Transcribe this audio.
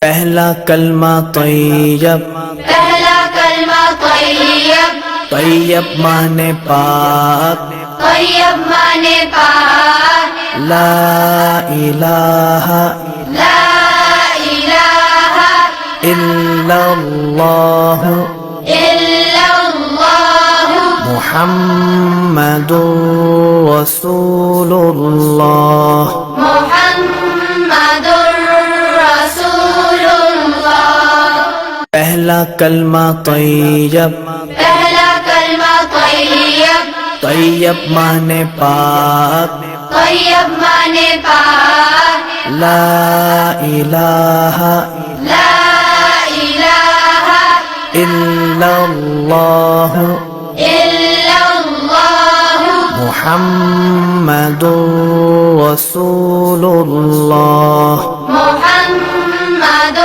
پہلا کلمہ طیب، پہلا کلمہ طیب، طیب مانے پاک، طیب مانے پاک، لا الہ لا الہ الا اللہ الا اللہ محمد رسول اللہ۔ محمد رسول اللہ۔ پہلا کلمہ طیب، پہلا کلمہ طیب، طیب مانے پاک، طیب مانے پاک، لا الہ لا الہ الا اللہ الا اللہ محمد رسول اللہ۔ محمد